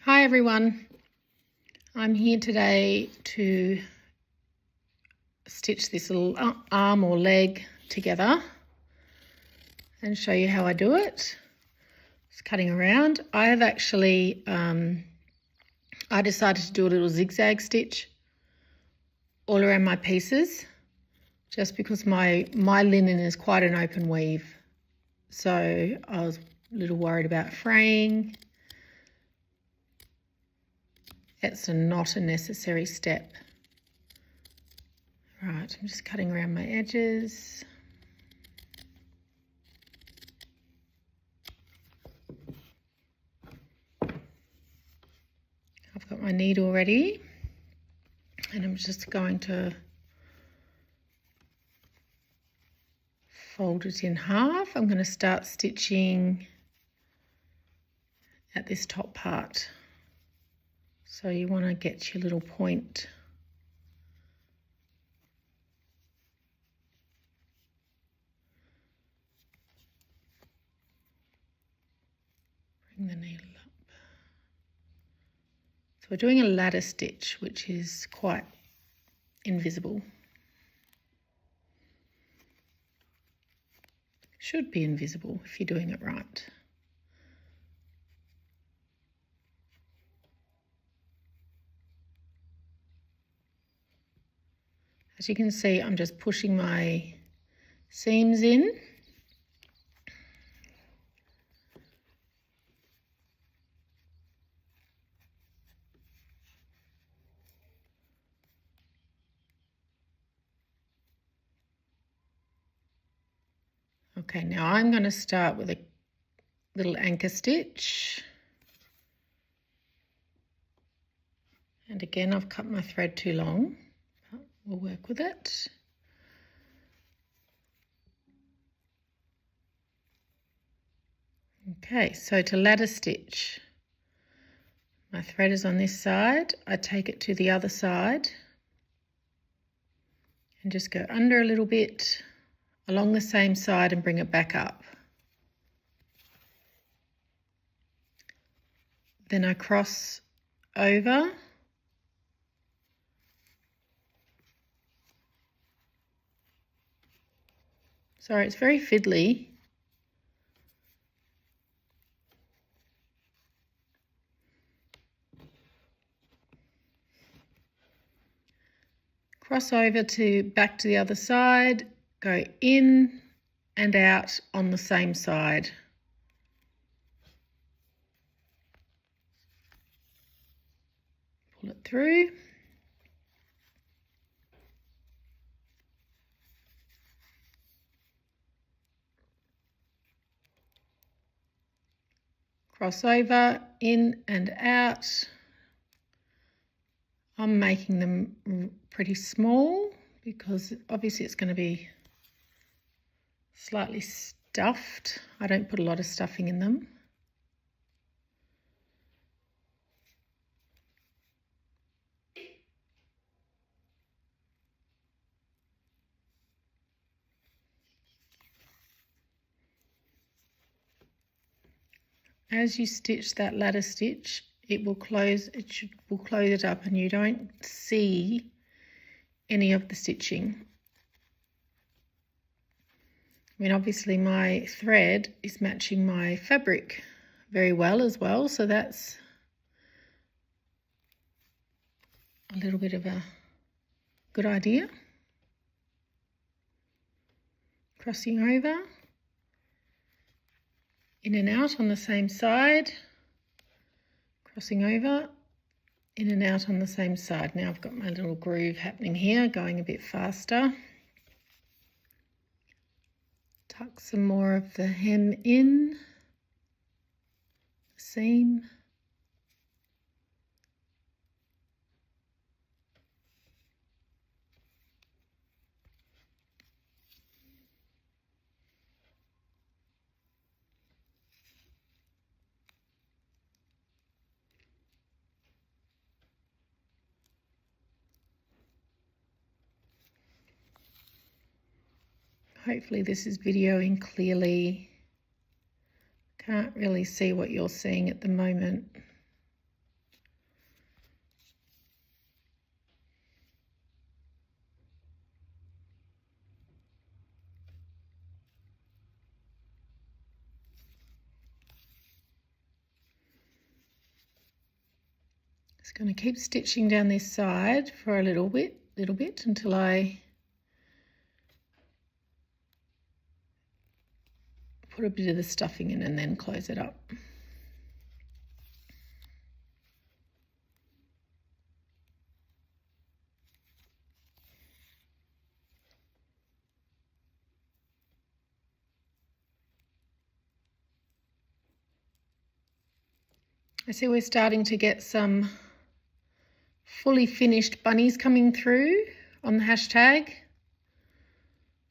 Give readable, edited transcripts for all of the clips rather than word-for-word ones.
Hi everyone, I'm here today to stitch this little arm or leg together and show you how I do it. Just cutting around. I have actually, I decided to do a little zigzag stitch all around my pieces just because my linen is quite an open weave. So I was a little worried about fraying. It's not a necessary step. Right, I'm just cutting around my edges. I've got my needle ready and I'm just going to fold it in half. I'm going to start stitching at this top part. So you want to get your little point bring the needle up. So we're doing a ladder stitch, which is quite invisible. Should be invisible if you're doing it right. As you can see, I'm just pushing my seams in. Okay, now I'm going to start with a little anchor stitch. And again, I've cut my thread too long, but we'll work with it. Okay, so to ladder stitch, my thread is on this side. I take it to the other side and just go under a little bit along the same side and bring it back up. Then I cross over. Sorry, it's very fiddly. Cross over to back to the other side, go in and out on the same side. Pull it through. Cross over, in and out. I'm making them pretty small because obviously it's going to be slightly stuffed. I don't put a lot of stuffing in them. As you stitch that ladder stitch, it will close it up and you don't see any of the stitching. I mean, obviously my thread is matching my fabric very well as well, so that's a little bit of a good idea. Crossing over, in and out on the same side, crossing over, in and out on the same side. Now I've got my little groove happening here, going a bit faster. Tuck some more of the hem in, the seam. Hopefully this is videoing clearly. Can't really see what you're seeing at the moment. Just going to keep stitching down this side for a little bit until I put a bit of the stuffing in and then close it up. I see we're starting to get some fully finished bunnies coming through on the hashtag.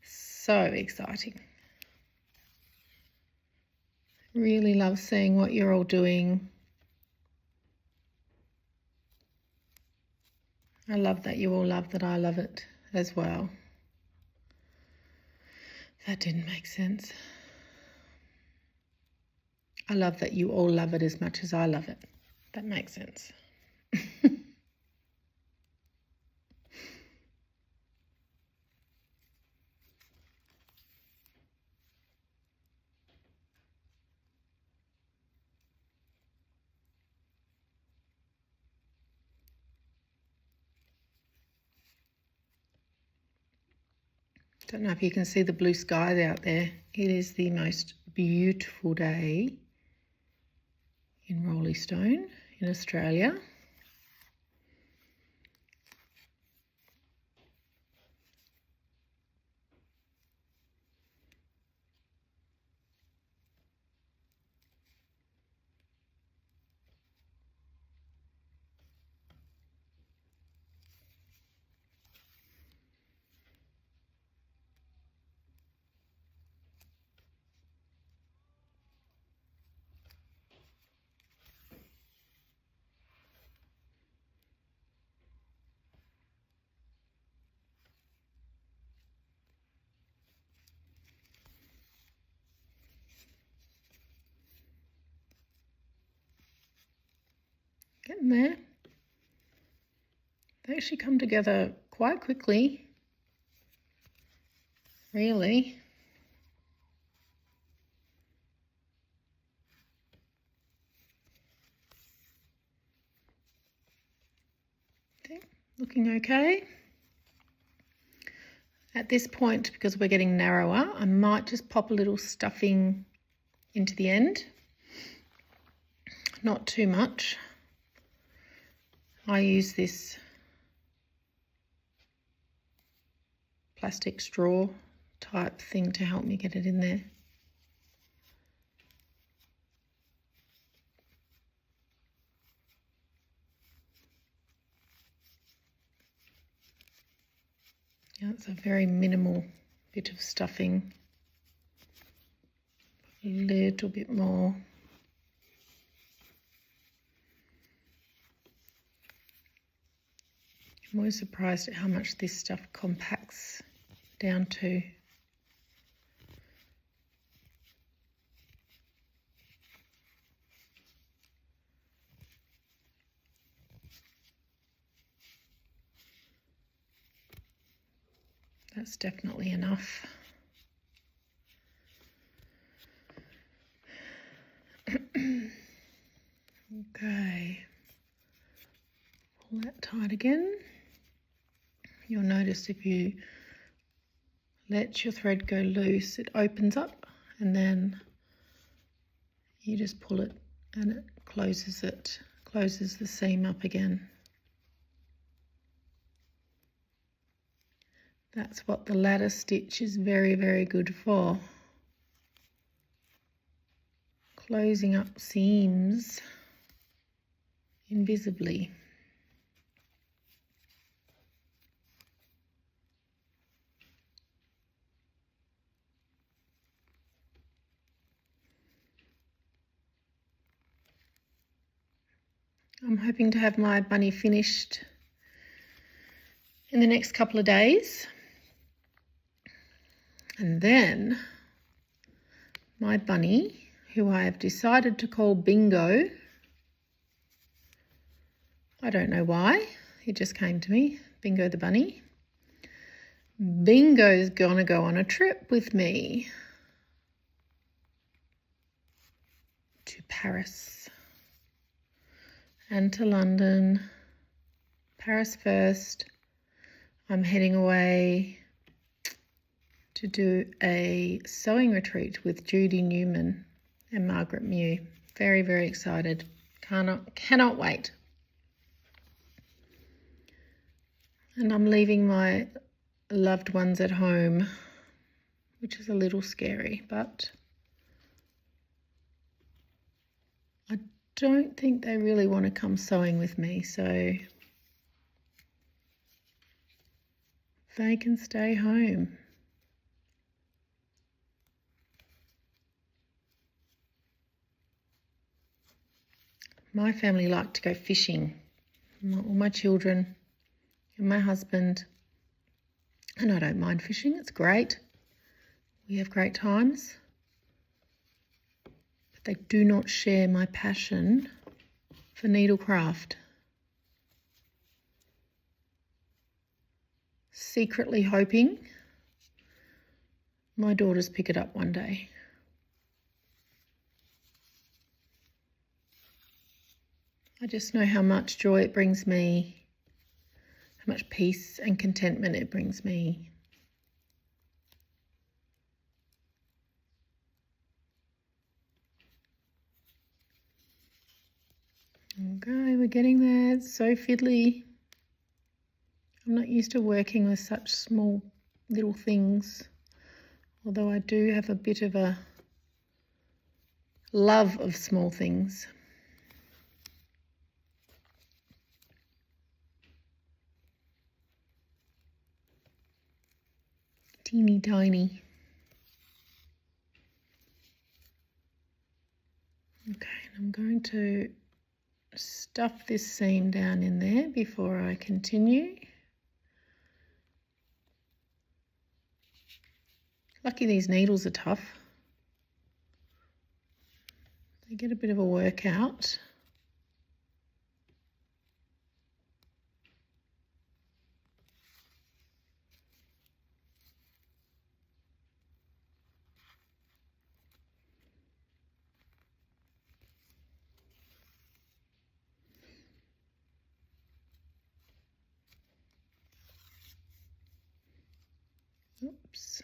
So exciting. Really love seeing what you're all doing. I love that you all love that I love it as well. That didn't make sense. I love that you all love it as much as I love it. That makes sense. Don't know if you can see the blue skies out there. It is the most beautiful day in Roleystone in Australia. Getting there. They actually come together quite quickly, really. Okay, looking okay. At this point, because we're getting narrower, I might just pop a little stuffing into the end. Not too much. I use this plastic straw type thing to help me get it in there. Yeah, it's a very minimal bit of stuffing. A little bit more. I'm always surprised at how much this stuff compacts down to. That's definitely enough. Okay. Pull that tight again. You'll notice if you let your thread go loose, it opens up, and then you just pull it and it, closes the seam up again. That's what the ladder stitch is very, very good for. Closing up seams invisibly. I'm hoping to have my bunny finished in the next couple of days. And then my bunny, who I have decided to call Bingo, I don't know why, it just came to me, Bingo the bunny. Bingo's gonna go on a trip with me to Paris. and to London. Paris first. I'm heading away to do a sewing retreat with Judy Newman and Margaret Mew. Very, very excited. Cannot wait. And I'm leaving my loved ones at home, which is a little scary, but I don't think they really want to come sewing with me, so they can stay home. My family like to go fishing, all my children and my husband, and I don't mind fishing, it's great. We have great times, but they do not share my passion for needlecraft. Secretly hoping my daughters pick it up one day. I just know how much joy it brings me, how much peace and contentment it brings me. Okay, we're getting there. It's so fiddly. I'm not used to working with such small little things, although I do have a bit of a love of small things. Teeny tiny. Okay, I'm going to stuff this seam down in there before I continue. Lucky these needles are tough. They get a bit of a workout. Oops.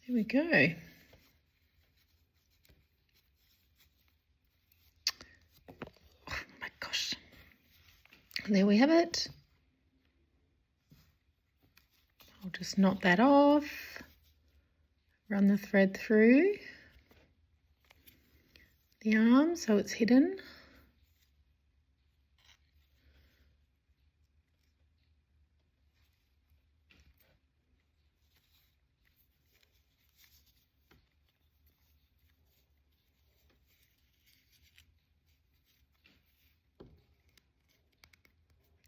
There we go. Oh my gosh. And there we have it. I'll just knot that off, run the thread through the arm so it's hidden.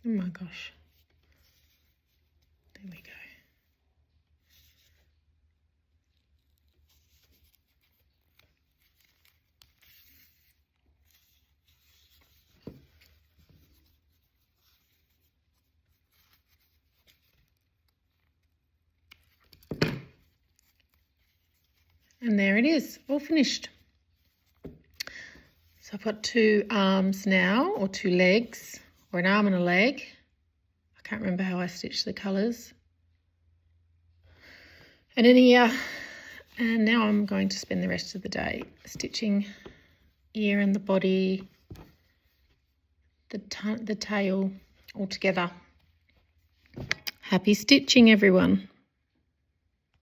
Oh my gosh. There we go. And there it is, all finished. So I've got 2 arms now, or 2 legs, or an arm and a leg. I can't remember how I stitched the colours. And an ear. And now I'm going to spend the rest of the day stitching ear and the body, the tail all together. Happy stitching, everyone.